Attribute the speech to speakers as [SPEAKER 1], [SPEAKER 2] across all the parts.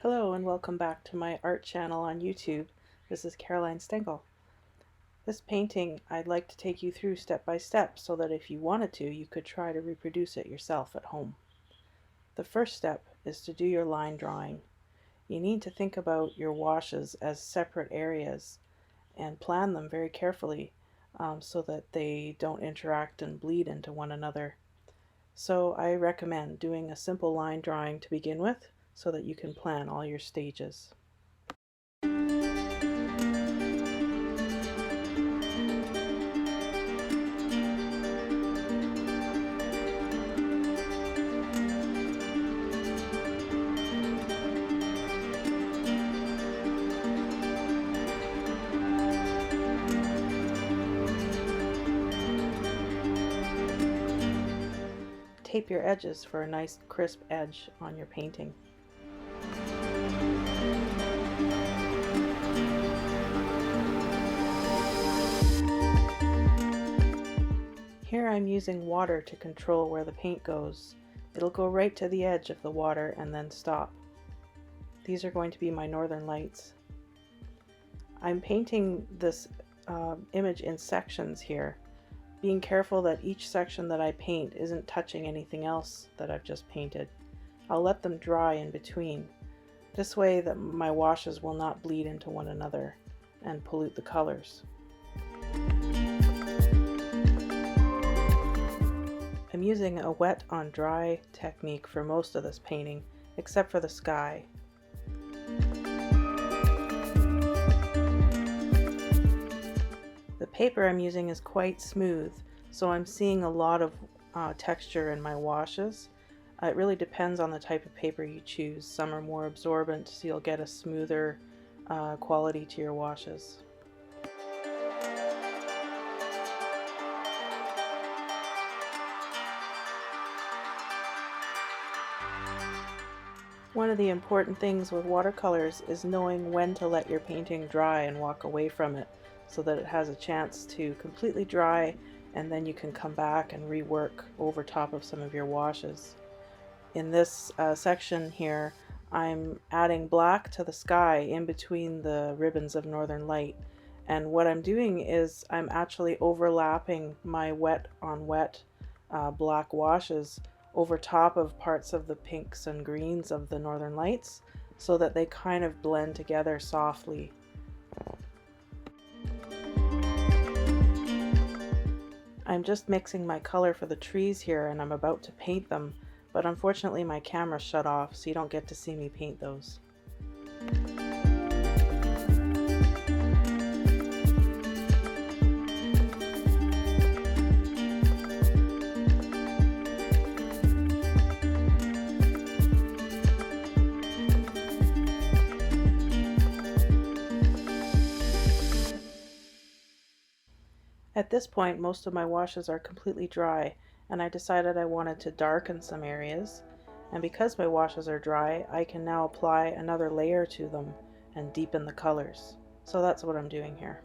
[SPEAKER 1] Hello and welcome back to my art channel on YouTube. This is Caroline Stengel. This painting I'd like to take you through step by step so that if you wanted to, you could try to reproduce it yourself at home. The first step is to do your line drawing. You need to think about your washes as separate areas and plan them very carefully so that they don't interact and bleed into one another. So I recommend doing a simple line drawing to begin with, so that you can plan all your stages. Tape your edges for a nice crisp edge on your painting. Here I'm using water to control where the paint goes. It'll go right to the edge of the water and then stop. These are going to be my northern lights. I'm painting this image in sections here, being careful that each section that I paint isn't touching anything else that I've just painted. I'll let them dry in between. This way that my washes will not bleed into one another and pollute the colors. I'm using a wet on dry technique for most of this painting, except for the sky. The paper I'm using is quite smooth, so I'm seeing a lot of texture in my washes. It really depends on the type of paper you choose. Some are more absorbent, so you'll get a smoother quality to your washes. One of the important things with watercolors is knowing when to let your painting dry and walk away from it so that it has a chance to completely dry, and then you can come back and rework over top of some of your washes. In this section here, I'm adding black to the sky in between the ribbons of Northern Light, and what I'm doing is I'm actually overlapping my wet on wet black washes over top of parts of the pinks and greens of the Northern Lights so that they kind of blend together softly. I'm just mixing my color for the trees here and I'm about to paint them, but unfortunately my camera shut off, so you don't get to see me paint those. At this point, most of my washes are completely dry, and I decided I wanted to darken some areas. And because my washes are dry, I can now apply another layer to them and deepen the colors. So that's what I'm doing here.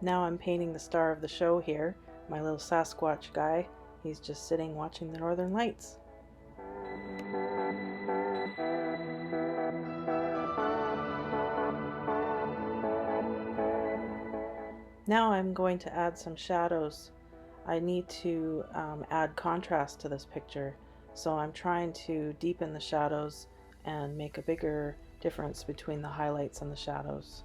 [SPEAKER 1] Now I'm painting the star of the show here. My little Sasquatch guy, he's just sitting watching the Northern Lights. Now I'm going to add some shadows. I need to add contrast to this picture, so I'm trying to deepen the shadows and make a bigger difference between the highlights and the shadows.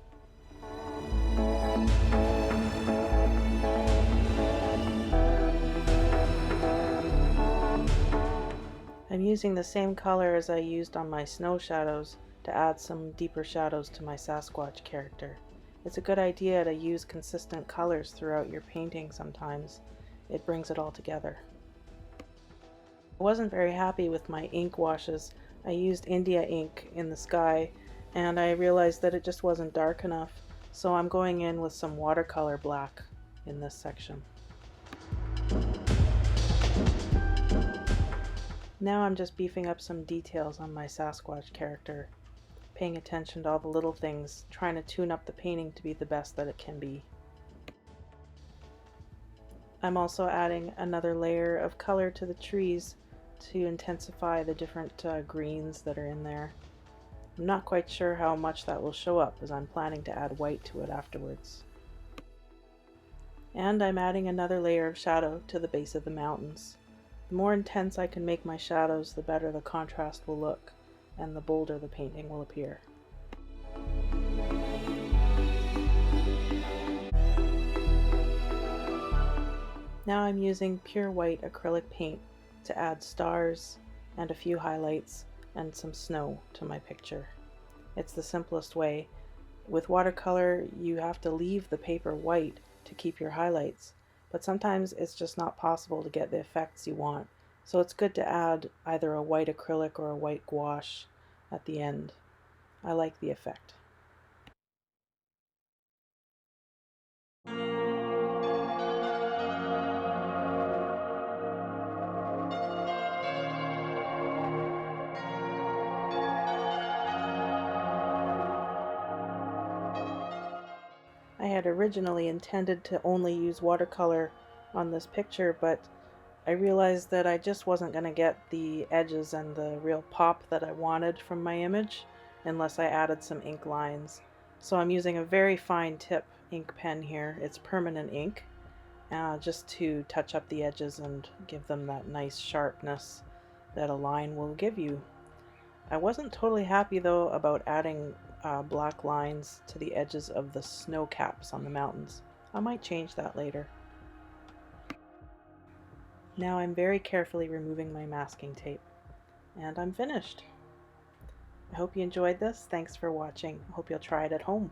[SPEAKER 1] I'm using the same color as I used on my snow shadows to add some deeper shadows to my Sasquatch character. It's a good idea to use consistent colors throughout your painting sometimes. It brings it all together. I wasn't very happy with my ink washes. I used India ink in the sky and I realized that it just wasn't dark enough, so I'm going in with some watercolor black in this section. Now I'm just beefing up some details on my Sasquatch character. paying attention to all the little things, trying to tune up the painting to be the best that it can be. I'm also adding another layer of color to the trees to intensify the different greens that are in there. I'm not quite sure how much that will show up, as I'm planning to add white to it afterwards. And I'm adding another layer of shadow to the base of the mountains. The more intense I can make my shadows, the better the contrast will look, and the bolder the painting will appear. Now I'm using pure white acrylic paint to add stars and a few highlights and some snow to my picture. It's the simplest way. With watercolor, you have to leave the paper white to keep your highlights, but sometimes it's just not possible to get the effects you want. So it's good to add either a white acrylic or a white gouache at the end. I like the effect. I had originally intended to only use watercolor on this picture, but I realized that I just wasn't going to get the edges and the real pop that I wanted from my image unless I added some ink lines. So I'm using a very fine tip ink pen here. It's permanent ink, just to touch up the edges and give them that nice sharpness that a line will give you. I wasn't totally happy though about adding black lines to the edges of the snow caps on the mountains. I might change that later. Now I'm very carefully removing my masking tape, and I'm finished. I hope you enjoyed this. Thanks for watching. I hope you'll try it at home.